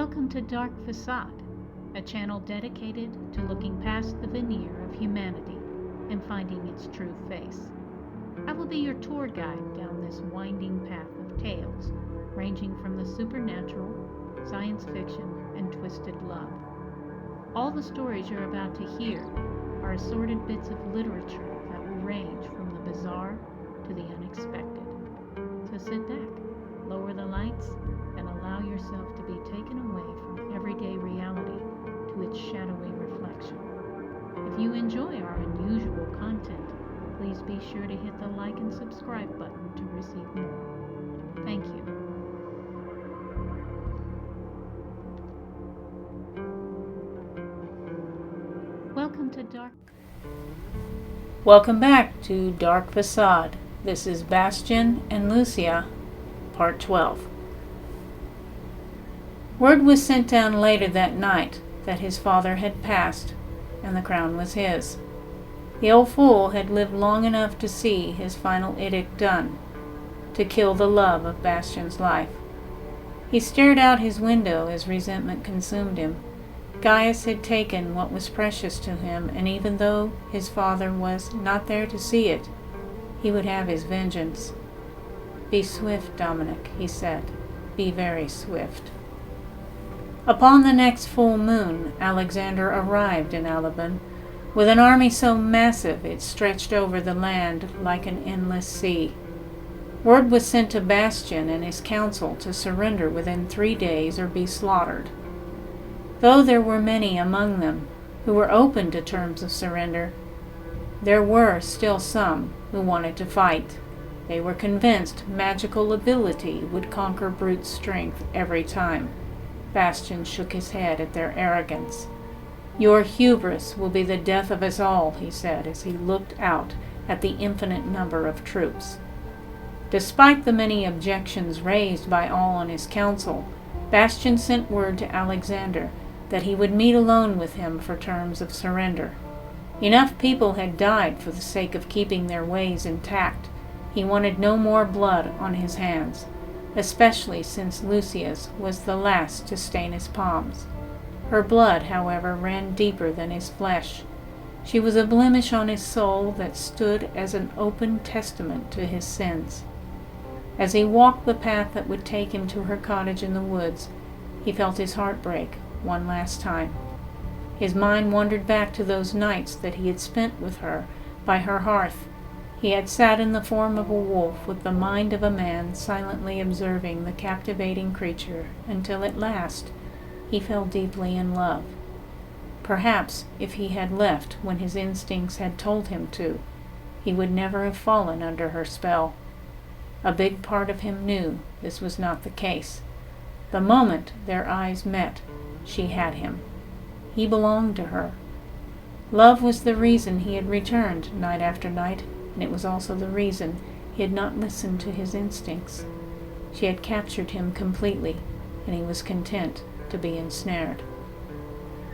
Welcome to Dark Facade, a channel dedicated to looking past the veneer of humanity and finding its true face. I will be your tour guide down this winding path of tales, ranging from the supernatural, science fiction, and twisted love. All the stories you're about to hear are assorted bits of literature that will range from the bizarre to the unexpected. So sit back, lower the lights, and allow yourself to be taken away from everyday reality to its shadowy reflection. If you enjoy our unusual content, please be sure to hit the like and subscribe button to receive more. Thank you. Welcome back to Dark Facade. This is Bastian and Lucia, Part 12. Word was sent down later that night that his father had passed, and the crown was his. The old fool had lived long enough to see his final edict done, to kill the love of Bastian's life. He stared out his window as resentment consumed him. Gaius had taken what was precious to him, and even though his father was not there to see it, he would have his vengeance. "Be swift, Dominic," he said. "Be very swift." Upon the next full moon, Alexander arrived in Alban, with an army so massive it stretched over the land like an endless sea. Word was sent to Bastian and his council to surrender within 3 days or be slaughtered. Though there were many among them who were open to terms of surrender, there were still some who wanted to fight. They were convinced magical ability would conquer brute strength every time. Bastian shook his head at their arrogance. "Your hubris will be the death of us all," he said as he looked out at the infinite number of troops. Despite the many objections raised by all on his council, Bastian sent word to Alexander that he would meet alone with him for terms of surrender. Enough people had died for the sake of keeping their ways intact. He wanted no more blood on his hands, especially since Lucia's was the last to stain his palms. Her blood, however, ran deeper than his flesh. She was a blemish on his soul that stood as an open testament to his sins. As he walked the path that would take him to her cottage in the woods, he felt his heart break one last time. His mind wandered back to those nights that he had spent with her by her hearth. He had sat in the form of a wolf with the mind of a man, silently observing the captivating creature until at last he fell deeply in love. Perhaps if he had left when his instincts had told him to, he would never have fallen under her spell. A big part of him knew this was not the case. The moment their eyes met, she had him. He belonged to her. Love was the reason he had returned night after night, and it was also the reason he had not listened to his instincts. She had captured him completely, and he was content to be ensnared.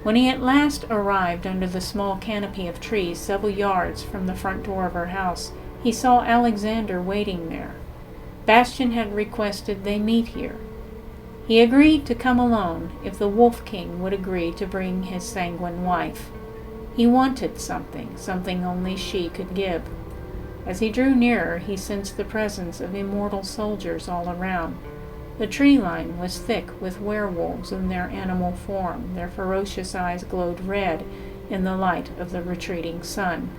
When he at last arrived under the small canopy of trees several yards from the front door of her house, he saw Alexander waiting there. Bastian had requested they meet here. He agreed to come alone if the Wolf King would agree to bring his sanguine wife. He wanted something only she could give. As he drew nearer, he sensed the presence of immortal soldiers all around. The tree line was thick with werewolves in their animal form. Their ferocious eyes glowed red in the light of the retreating sun.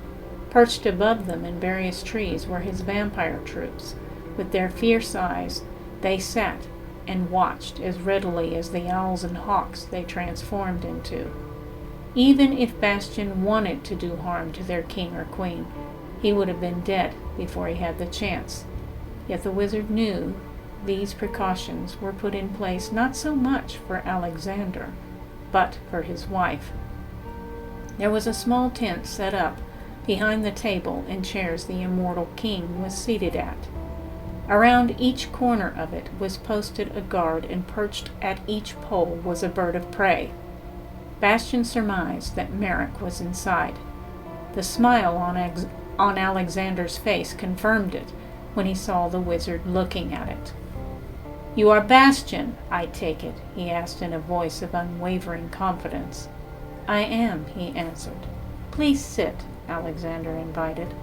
Perched above them in various trees were his vampire troops. With their fierce eyes, they sat and watched as readily as the owls and hawks they transformed into. Even if Bastian wanted to do harm to their king or queen, he would have been dead before he had the chance. Yet the wizard knew these precautions were put in place not so much for Alexander, but for his wife. There was a small tent set up behind the table and chairs the immortal king was seated at. Around each corner of it was posted a guard, and perched at each pole was a bird of prey. Bastian surmised that Merrick was inside. The smile on Alexander's face confirmed it when he saw the wizard looking at it. "You are Bastian, I take it?" he asked in a voice of unwavering confidence. "I am," he answered. "Please sit," Alexander invited.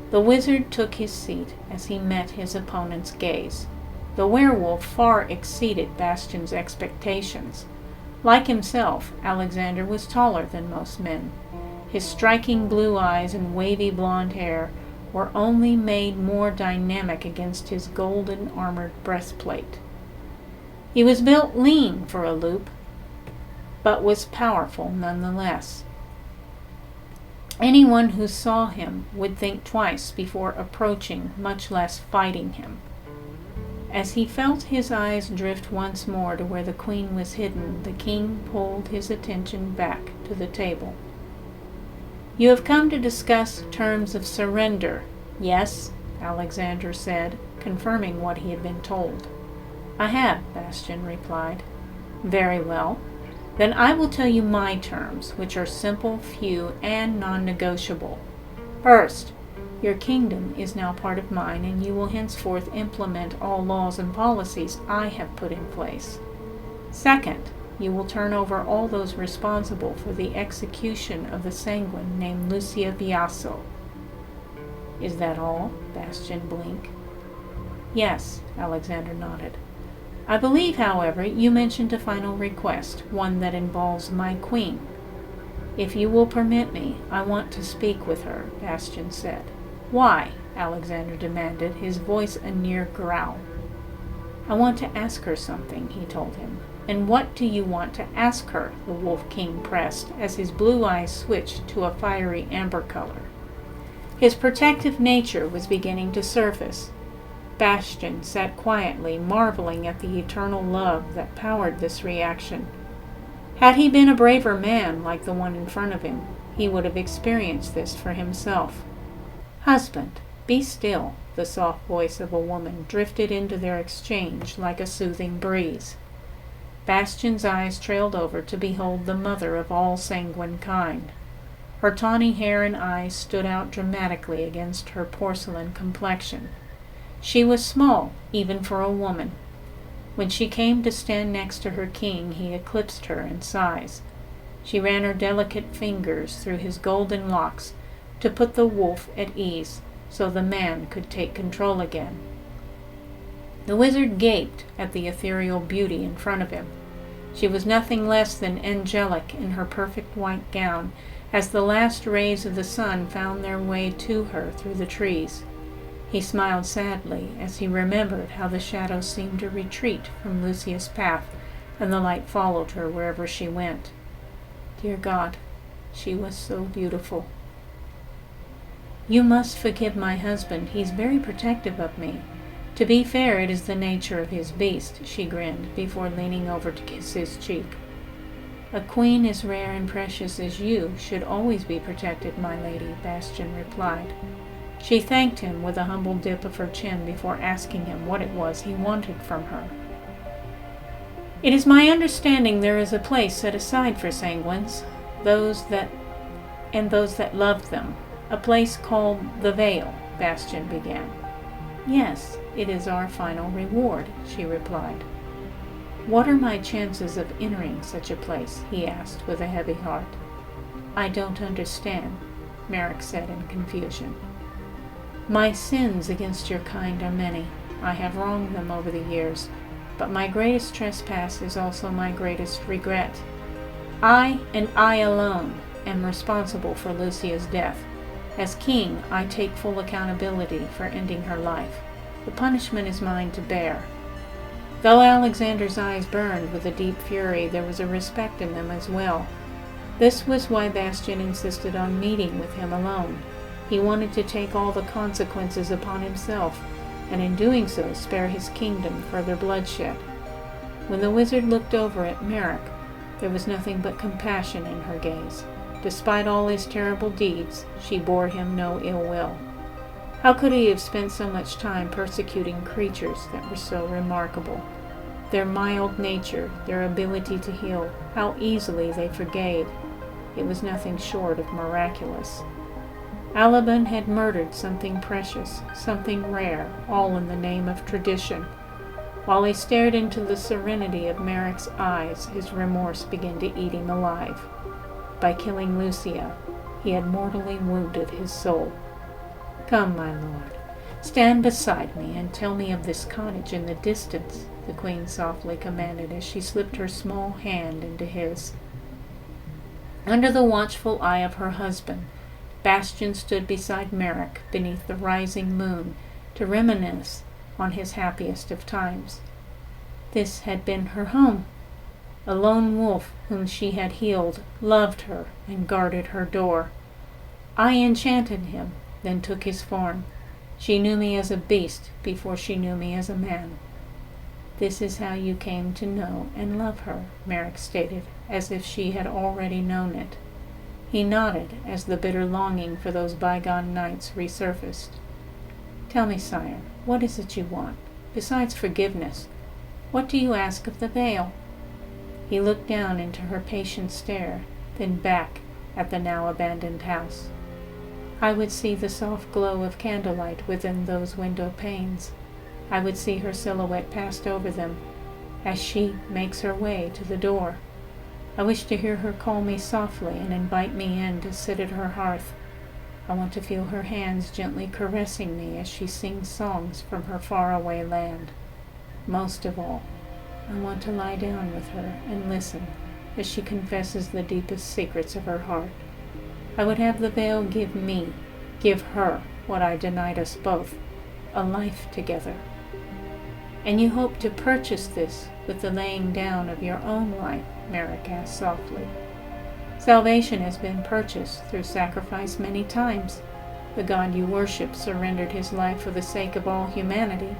The wizard took his seat as he met his opponent's gaze. The werewolf far exceeded Bastian's expectations. Like himself, Alexander was taller than most men. His striking blue eyes and wavy blonde hair were only made more dynamic against his golden armored breastplate. He was built lean for a loop, but was powerful nonetheless. Anyone who saw him would think twice before approaching, much less fighting him. As he felt his eyes drift once more to where the queen was hidden, the king pulled his attention back to the table. "You have come to discuss terms of surrender, yes?" Alexander said, confirming what he had been told. "I have," Bastian replied. "Very well. Then I will tell you my terms, which are simple, few, and non-negotiable. First, your kingdom is now part of mine, and you will henceforth implement all laws and policies I have put in place. Second, you will turn over all those responsible for the execution of the sanguine named Lucia Biaso." "Is that all?" Bastian blinked. "Yes," Alexander nodded. "I believe, however, you mentioned a final request, one that involves my queen." "If you will permit me, I want to speak with her," Bastian said. "Why?" Alexander demanded, his voice a near growl. "I want to ask her something," he told him. "And what do you want to ask her?" the Wolf King pressed, as his blue eyes switched to a fiery amber color. His protective nature was beginning to surface. Bastian sat quietly, marveling at the eternal love that powered this reaction. Had he been a braver man like the one in front of him, he would have experienced this for himself. "Husband, be still," the soft voice of a woman drifted into their exchange like a soothing breeze. Bastian's eyes trailed over to behold the mother of all sanguine kind. Her tawny hair and eyes stood out dramatically against her porcelain complexion. She was small, even for a woman. When she came to stand next to her king, he eclipsed her in size. She ran her delicate fingers through his golden locks to put the wolf at ease, so the man could take control again. The wizard gaped at the ethereal beauty in front of him. She was nothing less than angelic in her perfect white gown, as the last rays of the sun found their way to her through the trees. He smiled sadly as he remembered how the shadows seemed to retreat from Lucia's path, and the light followed her wherever she went. Dear God, she was so beautiful. "You must forgive my husband. He's very protective of me. To be fair, it is the nature of his beast," she grinned, before leaning over to kiss his cheek. "A queen as rare and precious as you should always be protected, my lady," Bastian replied. She thanked him with a humble dip of her chin before asking him what it was he wanted from her. "It is my understanding there is a place set aside for sanguines, those that love them. A place called the Vale," Bastian began. "Yes, it is our final reward," she replied. "What are my chances of entering such a place?" he asked with a heavy heart. "I don't understand," Merrick said in confusion. "My sins against your kind are many. I have wronged them over the years, but my greatest trespass is also my greatest regret. I, and I alone, am responsible for Lucia's death. As king, I take full accountability for ending her life. The punishment is mine to bear." Though Alexander's eyes burned with a deep fury, there was a respect in them as well. This was why Bastian insisted on meeting with him alone. He wanted to take all the consequences upon himself, and in doing so spare his kingdom further bloodshed. When the wizard looked over at Merrick, there was nothing but compassion in her gaze. Despite all his terrible deeds, she bore him no ill will. How could he have spent so much time persecuting creatures that were so remarkable? Their mild nature, their ability to heal, how easily they forgave. It was nothing short of miraculous. Alban had murdered something precious, something rare, all in the name of tradition. While he stared into the serenity of Merrick's eyes, his remorse began to eat him alive. By killing Lucia, he had mortally wounded his soul. "Come, my lord, stand beside me and tell me of this cottage in the distance," the queen softly commanded as she slipped her small hand into his. Under the watchful eye of her husband, Bastian stood beside Merrick beneath the rising moon to reminisce on his happiest of times. This had been her home. A lone wolf whom she had healed loved her and guarded her door. I enchanted him, then took his form. She knew me as a beast before she knew me as a man. "This is how you came to know and love her," Merrick stated, as if she had already known it. He nodded as the bitter longing for those bygone nights resurfaced. "Tell me, sire, what is it you want? Besides forgiveness, what do you ask of the veil?" He looked down into her patient stare, then back at the now abandoned house. "I would see the soft glow of candlelight within those window panes. I would see her silhouette passed over them as she makes her way to the door. I wish to hear her call me softly and invite me in to sit at her hearth. I want to feel her hands gently caressing me as she sings songs from her faraway land. Most of all, I want to lie down with her and listen as she confesses the deepest secrets of her heart. I would have the veil give her what I denied us both, a life together." "And you hope to purchase this with the laying down of your own life?" Merrick asked softly. "Salvation has been purchased through sacrifice many times. The God you worship surrendered his life for the sake of all humanity.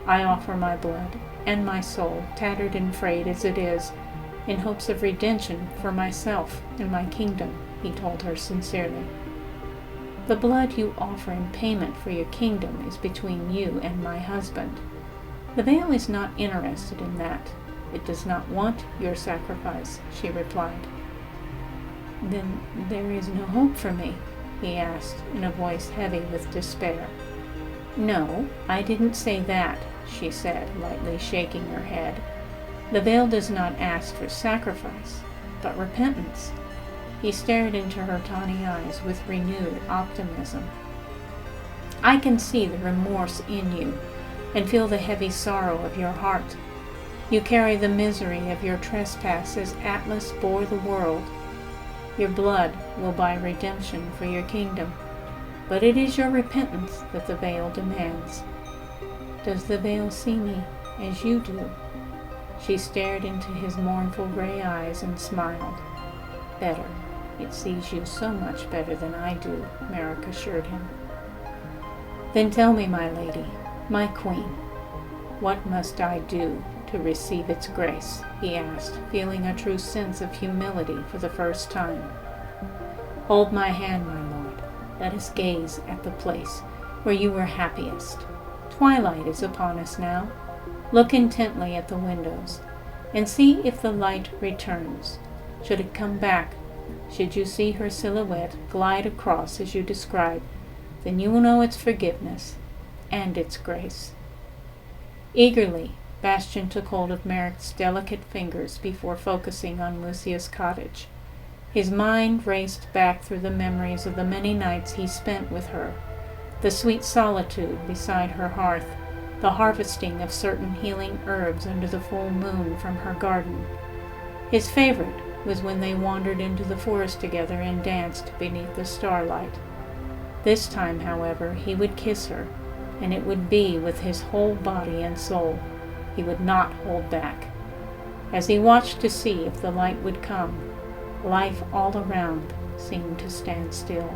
I offer my blood and my soul, tattered and frayed as it is, in hopes of redemption for myself and my kingdom," he told her sincerely. "The blood you offer in payment for your kingdom is between you and my husband. The veil is not interested in that. It does not want your sacrifice," she replied. "Then there is no hope for me?" he asked, in a voice heavy with despair. "No, I didn't say that," she said, lightly shaking her head. "The veil does not ask for sacrifice, but repentance." He stared into her tawny eyes with renewed optimism. "I can see the remorse in you and feel the heavy sorrow of your heart. You carry the misery of your trespass as Atlas bore the world. Your blood will buy redemption for your kingdom, but it is your repentance that the veil demands. Does the veil see me as you do?" She stared into his mournful gray eyes and smiled. "Better. It sees you so much better than I do," Merrick assured him. "Then tell me, my lady, my queen, what must I do to receive its grace?" he asked, feeling a true sense of humility for the first time. "Hold my hand, my lord. Let us gaze at the place where you were happiest. Twilight is upon us now. Look intently at the windows, and see if the light returns. Should it come back, should you see her silhouette glide across as you describe, then you will know its forgiveness and its grace." Eagerly, Bastian took hold of Merrick's delicate fingers before focusing on Lucia's cottage. His mind raced back through the memories of the many nights he spent with her, the sweet solitude beside her hearth, the harvesting of certain healing herbs under the full moon from her garden. His favorite was when they wandered into the forest together and danced beneath the starlight. This time, however, he would kiss her, and it would be with his whole body and soul. He would not hold back. As he watched to see if the light would come, life all around seemed to stand still.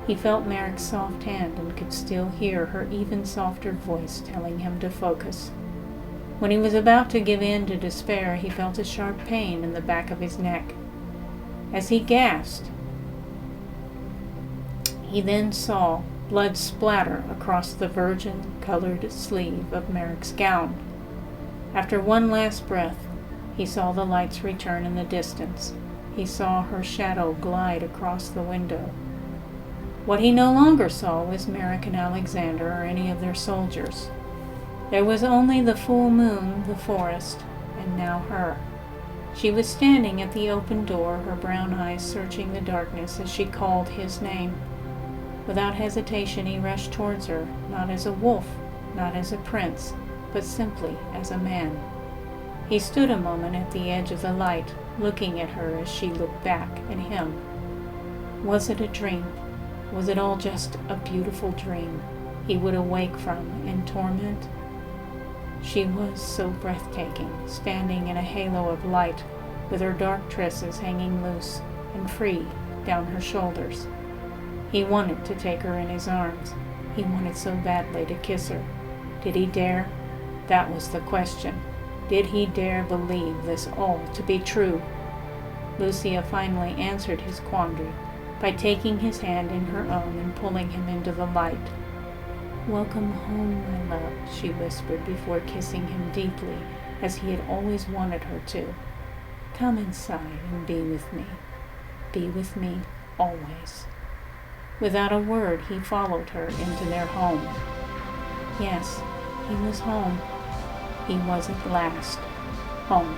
He felt Merrick's soft hand and could still hear her even softer voice telling him to focus. When he was about to give in to despair, he felt a sharp pain in the back of his neck. As he gasped, he then saw blood splatter across the virgin-colored sleeve of Merrick's gown. After one last breath, he saw the lights return in the distance. He saw her shadow glide across the window. What he no longer saw was Merrick and Alexander or any of their soldiers. There was only the full moon, the forest, and now her. She was standing at the open door, her brown eyes searching the darkness as she called his name. Without hesitation he rushed towards her, not as a wolf, not as a prince, but simply as a man. He stood a moment at the edge of the light, looking at her as she looked back at him. Was it a dream? Was it all just a beautiful dream he would awake from in torment? She was so breathtaking, standing in a halo of light, with her dark tresses hanging loose and free down her shoulders. He wanted to take her in his arms. He wanted so badly to kiss her. Did he dare? That was the question. Did he dare believe this all to be true? Lucia finally answered his quandary by taking his hand in her own and pulling him into the light. "Welcome home, my love," she whispered before kissing him deeply, as he had always wanted her to. "Come inside and be with me. Be with me always." Without a word, he followed her into their home. Yes, he was home. He was at last home.